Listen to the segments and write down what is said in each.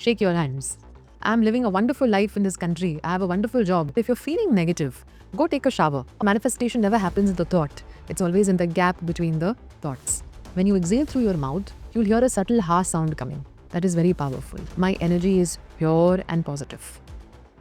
shake your hands. I'm living a wonderful life in this country. I have a wonderful job. If you're feeling negative, go take a shower. Manifestation never happens in the thought. It's always in the gap between the thoughts. When you exhale through your mouth, you'll hear a subtle ha sound coming. That is very powerful. My energy is pure and positive.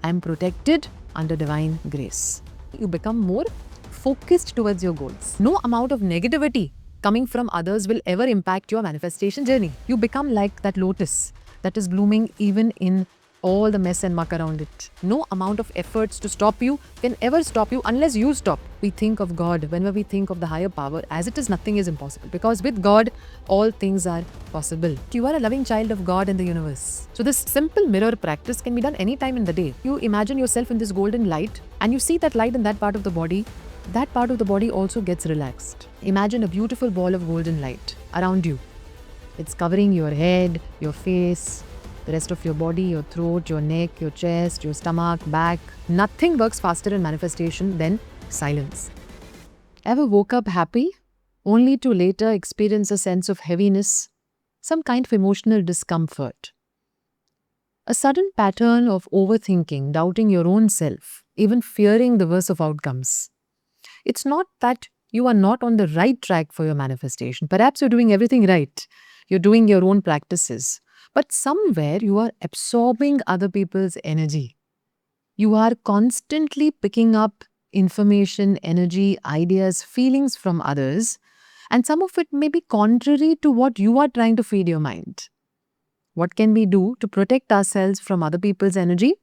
I'm protected under divine grace. You become more focused towards your goals. No amount of negativity coming from others will ever impact your manifestation journey. You become like that lotus that is blooming even in all the mess and muck around it. No amount of efforts to stop you can ever stop you unless you stop. We think of God whenever we think of the higher power. As it is, nothing is impossible because with God, all things are possible. You are a loving child of God and the universe. So this simple mirror practice can be done anytime in the day. You imagine yourself in this golden light and you see that light in that part of the body. That part of the body also gets relaxed. Imagine a beautiful ball of golden light around you. It's covering your head, your face, the rest of your body, your throat, your neck, your chest, your stomach, back. Nothing works faster in manifestation than silence. Ever woke up happy only to later experience a sense of heaviness, some kind of emotional discomfort? A sudden pattern of overthinking, doubting your own self, even fearing the worst of outcomes. It's not that you are not on the right track for your manifestation. Perhaps you're doing everything right. You're doing your own practices. But somewhere you are absorbing other people's energy. You are constantly picking up information, energy, ideas, feelings from others, and some of it may be contrary to what you are trying to feed your mind. What can we do to protect ourselves from other people's energy?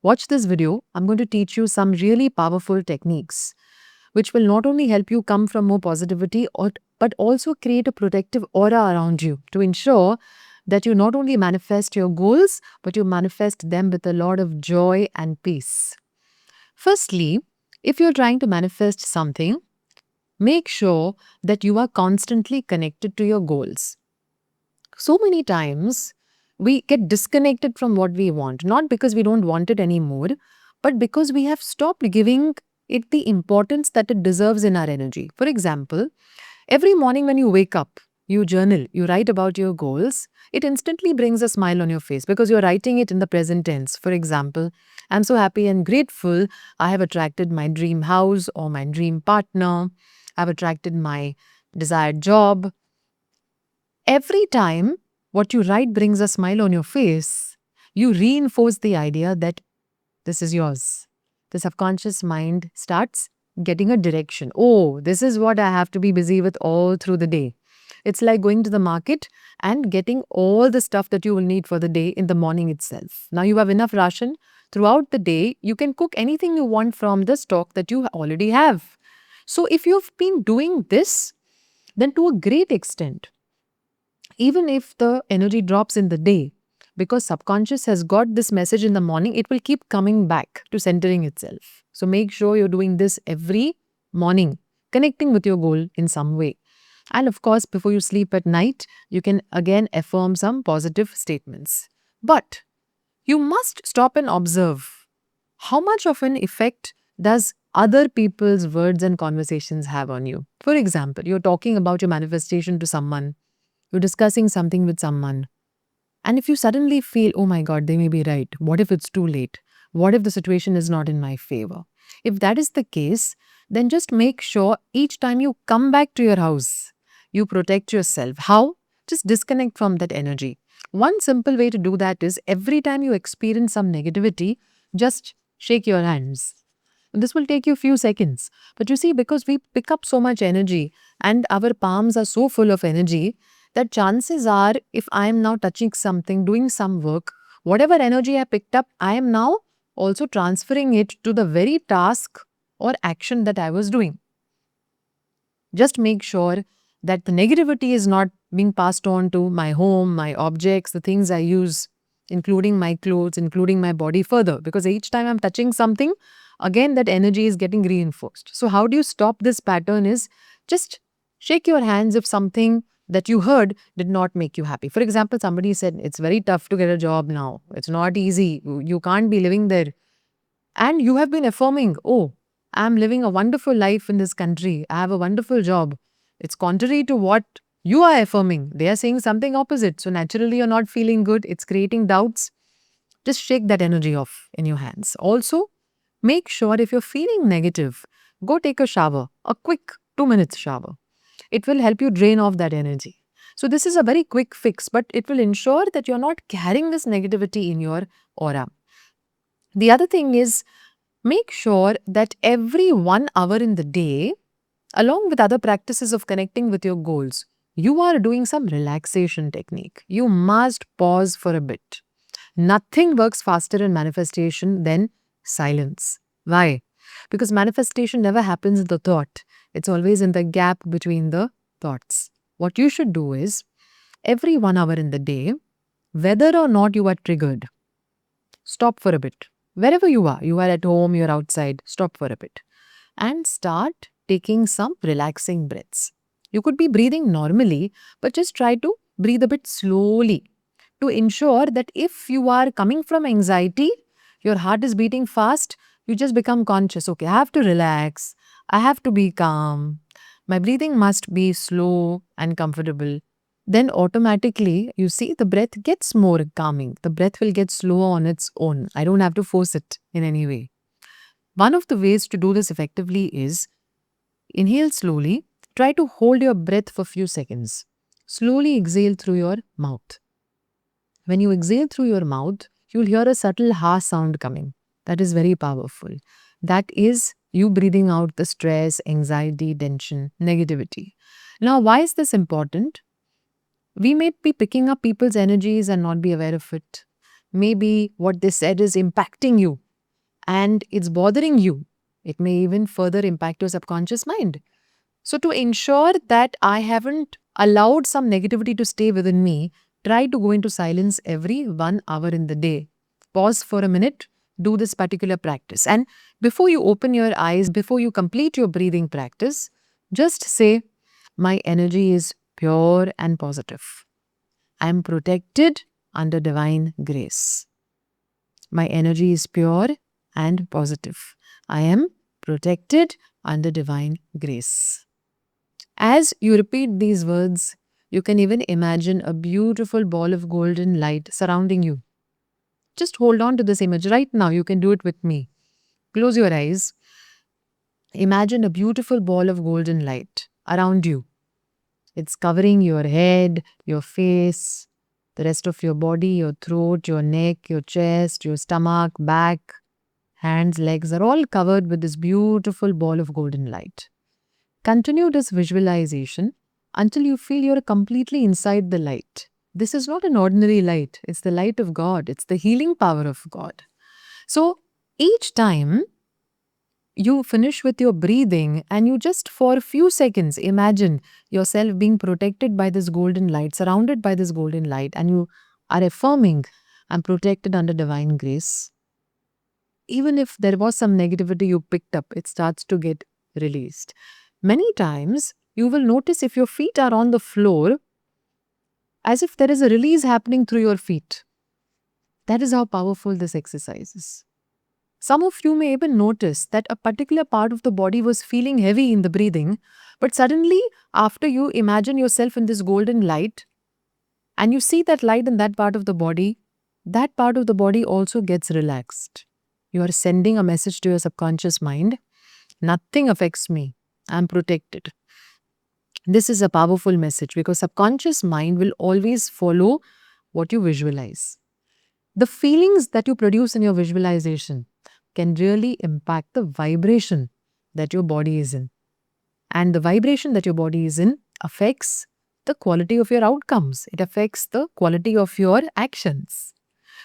Watch this video. I'm going to teach you some really powerful techniques which will not only help you come from more positivity but also create a protective aura around you to ensure that you not only manifest your goals, but you manifest them with a lot of joy and peace. Firstly, if you're trying to manifest something, make sure that you are constantly connected to your goals. So many times, we get disconnected from what we want, not because we don't want it anymore, but because we have stopped giving it the importance that it deserves in our energy. For example, every morning when you wake up, you journal, you write about your goals, it instantly brings a smile on your face because you're writing it in the present tense. For example, I'm so happy and grateful I have attracted my dream house or my dream partner. I've attracted my desired job. Every time what you write brings a smile on your face, you reinforce the idea that this is yours. The subconscious mind starts getting a direction. Oh, this is what I have to be busy with all through the day. It's like going to the market and getting all the stuff that you will need for the day in the morning itself. Now you have enough ration. Throughout the day, you can cook anything you want from the stock that you already have. So if you've been doing this, then to a great extent, even if the energy drops in the day, because subconscious has got this message in the morning, it will keep coming back to centering itself. So make sure you're doing this every morning, connecting with your goal in some way. And of course, before you sleep at night, you can again affirm some positive statements. But you must stop and observe how much of an effect does other people's words and conversations have on you. For example, you're talking about your manifestation to someone, you're discussing something with someone, and if you suddenly feel, oh my God, they may be right. What if it's too late? What if the situation is not in my favor? If that is the case, then just make sure each time you come back to your house, you protect yourself. How? Just disconnect from that energy. One simple way to do that is every time you experience some negativity, just shake your hands. This will take you a few seconds. But you see, because we pick up so much energy and our palms are so full of energy, that chances are if I am now touching something, doing some work, whatever energy I picked up, I am now also transferring it to the very task or action that I was doing. Just make sure that the negativity is not being passed on to my home, my objects, the things I use, including my clothes, including my body further. Because each time I'm touching something, again that energy is getting reinforced. So how do you stop this pattern is just shake your hands if something that you heard did not make you happy. For example, somebody said, it's very tough to get a job now. It's not easy. You can't be living there. And you have been affirming, oh, I'm living a wonderful life in this country. I have a wonderful job. It's contrary to what you are affirming. They are saying something opposite. So naturally, you're not feeling good. It's creating doubts. Just shake that energy off in your hands. Also, make sure if you're feeling negative, go take a shower, a quick 2 minutes shower. It will help you drain off that energy. So, this is a very quick fix, but it will ensure that you're not carrying this negativity in your aura. The other thing is, make sure that every 1 hour in the day, along with other practices of connecting with your goals, you are doing some relaxation technique. You must pause for a bit. Nothing works faster in manifestation than silence. Why? Because manifestation never happens in the thought, it's always in the gap between the thoughts. What you should do is every 1 hour in the day, whether or not you are triggered, stop for a bit. Wherever you are at home, you're outside, stop for a bit and start taking some relaxing breaths. You could be breathing normally, but just try to breathe a bit slowly to ensure that if you are coming from anxiety, your heart is beating fast, you just become conscious. Okay, I have to relax, I have to be calm, my breathing must be slow and comfortable. Then automatically, you see, the breath gets more calming. The breath will get slower on its own. I don't have to force it in any way. One of the ways to do this effectively is inhale slowly, try to hold your breath for few seconds. Slowly exhale through your mouth. When you exhale through your mouth, you'll hear a subtle ha sound coming. That is very powerful. That is you breathing out the stress, anxiety, tension, negativity. Now, why is this important? We may be picking up people's energies and not be aware of it. Maybe what they said is impacting you and it's bothering you. It may even further impact your subconscious mind. So, to ensure that I haven't allowed some negativity to stay within me, try to go into silence every 1 hour in the day. Pause for a minute, do this particular practice. And before you open your eyes, before you complete your breathing practice, just say, my energy is pure and positive. I am protected under divine grace. My energy is pure and positive. I am protected under divine grace. As you repeat these words, you can even imagine a beautiful ball of golden light surrounding you. Just hold on to this image right now. You can do it with me. Close your eyes. Imagine a beautiful ball of golden light around you. It's covering your head, your face, the rest of your body, your throat, your neck, your chest, your stomach, back, hands, legs are all covered with this beautiful ball of golden light. Continue this visualization until you feel you're completely inside the light. This is not an ordinary light. It's the light of God. It's the healing power of God. So each time you finish with your breathing and you just for a few seconds imagine yourself being protected by this golden light, surrounded by this golden light, and you are affirming, I'm protected under divine grace. Even if there was some negativity you picked up, it starts to get released. Many times, you will notice if your feet are on the floor, as if there is a release happening through your feet. That is how powerful this exercise is. Some of you may even notice that a particular part of the body was feeling heavy in the breathing, but suddenly, after you imagine yourself in this golden light, and you see that light in that part of the body also gets relaxed. You are sending a message to your subconscious mind. Nothing affects me. I am protected. This is a powerful message because subconscious mind will always follow what you visualize. The feelings that you produce in your visualization can really impact the vibration that your body is in. And the vibration that your body is in affects the quality of your outcomes. It affects the quality of your actions.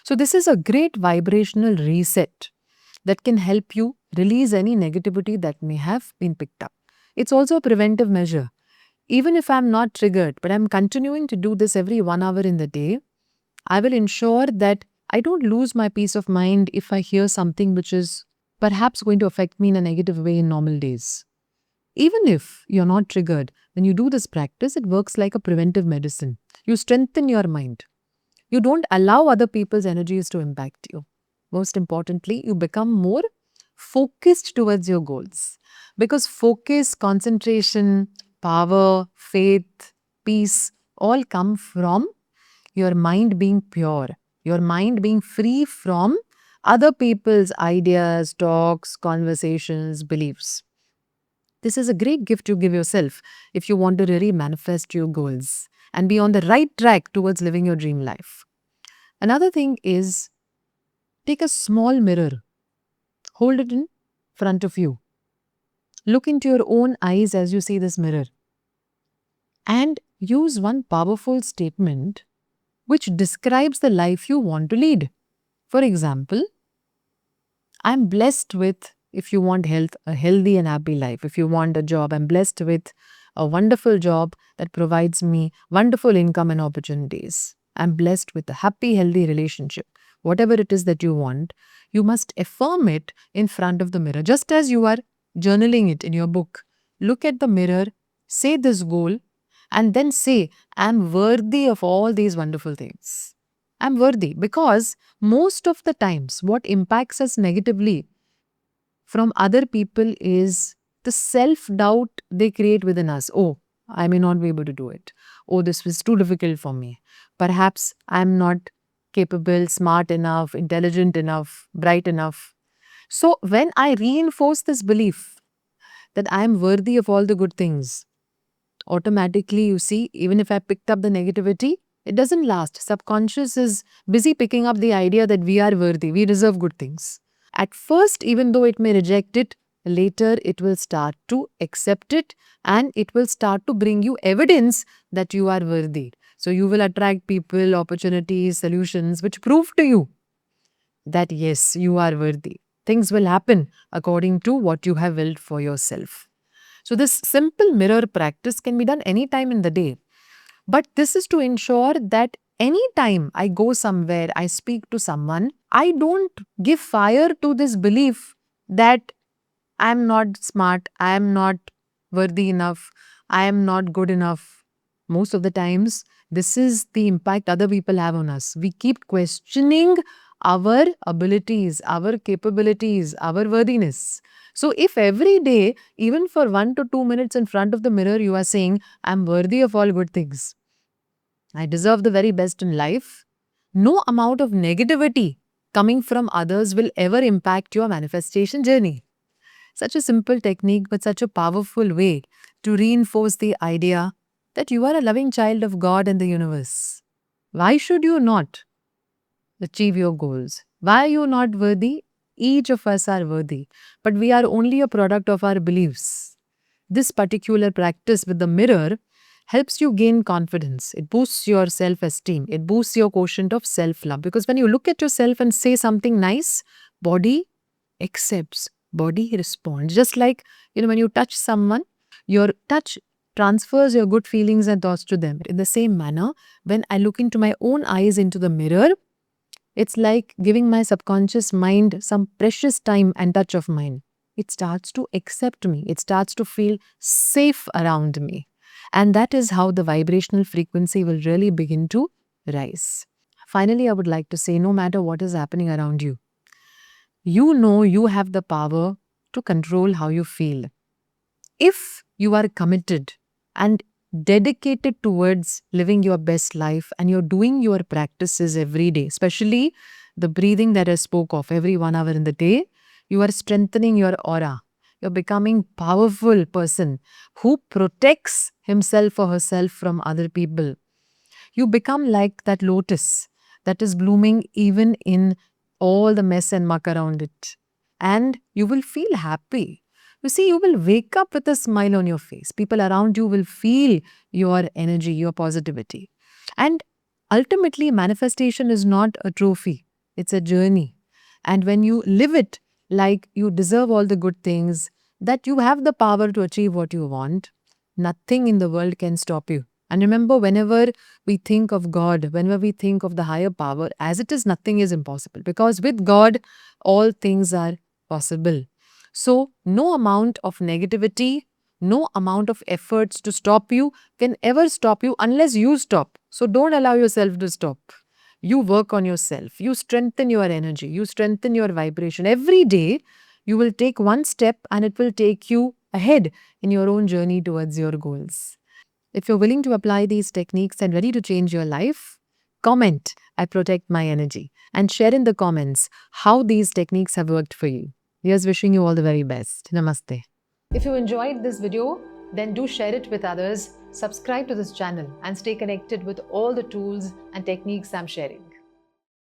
So this is a great vibrational reset that can help you release any negativity that may have been picked up. It's also a preventive measure. Even if I'm not triggered, but I'm continuing to do this every 1 hour in the day, I will ensure that I don't lose my peace of mind if I hear something which is perhaps going to affect me in a negative way in normal days. Even if you're not triggered, when you do this practice, it works like a preventive medicine. You strengthen your mind. You don't allow other people's energies to impact you. Most importantly, you become more focused towards your goals. Because focus, concentration, power, faith, peace all come from your mind being pure. Your mind being free from other people's ideas, talks, conversations, beliefs. This is a great gift you give yourself if you want to really manifest your goals and be on the right track towards living your dream life. Another thing is take a small mirror, hold it in front of you. Look into your own eyes as you see this mirror and use one powerful statement which describes the life you want to lead. For example, I'm blessed with, if you want health, a healthy and happy life. If you want a job, I'm blessed with a wonderful job that provides me wonderful income and opportunities. I'm blessed with a happy, healthy relationship. Whatever it is that you want, you must affirm it in front of the mirror, just as you are journaling it in your book. Look at the mirror, say this goal, and then say, I'm worthy of all these wonderful things. I'm worthy because most of the times what impacts us negatively from other people is the self-doubt they create within us. Oh, I may not be able to do it. Oh, this was too difficult for me. Perhaps I'm not capable, smart enough, intelligent enough, bright enough. So when I reinforce this belief that I am worthy of all the good things, automatically, you see, even if I picked up the negativity, it doesn't last. Subconscious is busy picking up the idea that we are worthy, we deserve good things. At first, even though it may reject it, later it will start to accept it and it will start to bring you evidence that you are worthy. So you will attract people, opportunities, solutions which prove to you that yes, you are worthy. Things will happen according to what you have willed for yourself. So this simple mirror practice can be done anytime in the day. But this is to ensure that anytime I go somewhere, I speak to someone, I don't give fire to this belief that I am not smart, I am not worthy enough, I am not good enough. Most of the times, this is the impact other people have on us. We keep questioning our abilities, our capabilities, our worthiness. So, if every day, even for 1 to 2 minutes in front of the mirror, you are saying, I'm worthy of all good things, I deserve the very best in life, no amount of negativity coming from others will ever impact your manifestation journey. Such a simple technique, but such a powerful way to reinforce the idea that you are a loving child of God and the universe. Why should you not achieve your goals? Why are you not worthy? Each of us are worthy, but we are only a product of our beliefs. This particular practice with the mirror helps you gain confidence. It boosts your self-esteem. It boosts your quotient of self-love. Because when you look at yourself and say something nice, body accepts, body responds. Just like, when you touch someone, your touch transfers your good feelings and thoughts to them. In the same manner, when I look into my own eyes into the mirror, it's like giving my subconscious mind some precious time and touch of mine. It starts to accept me. It starts to feel safe around me. And that is how the vibrational frequency will really begin to rise. Finally, I would like to say, no matter what is happening around you, you know you have the power to control how you feel. If you are committed and dedicated towards living your best life and you're doing your practices every day, especially the breathing that I spoke of every 1 hour in the day, you are strengthening your aura. You're becoming powerful person who protects himself or herself from other people. You become like that lotus that is blooming even in all the mess and muck around it. And you will feel happy. You see, you will wake up with a smile on your face. People around you will feel your energy, your positivity. And ultimately, manifestation is not a trophy, it's a journey. And when you live it like you deserve all the good things, that you have the power to achieve what you want, nothing in the world can stop you. And remember, whenever we think of God, whenever we think of the higher power, as it is, nothing is impossible. Because with God, all things are possible. So, no amount of negativity, no amount of efforts to stop you can ever stop you unless you stop. So, don't allow yourself to stop. You work on yourself. You strengthen your energy. You strengthen your vibration. Every day, you will take one step and it will take you ahead in your own journey towards your goals. If you're willing to apply these techniques and ready to change your life, comment I protect my energy. And share in the comments how these techniques have worked for you. Here's wishing you all the very best. Namaste. If you enjoyed this video, then do share it with others, subscribe to this channel, and stay connected with all the tools and techniques I'm sharing.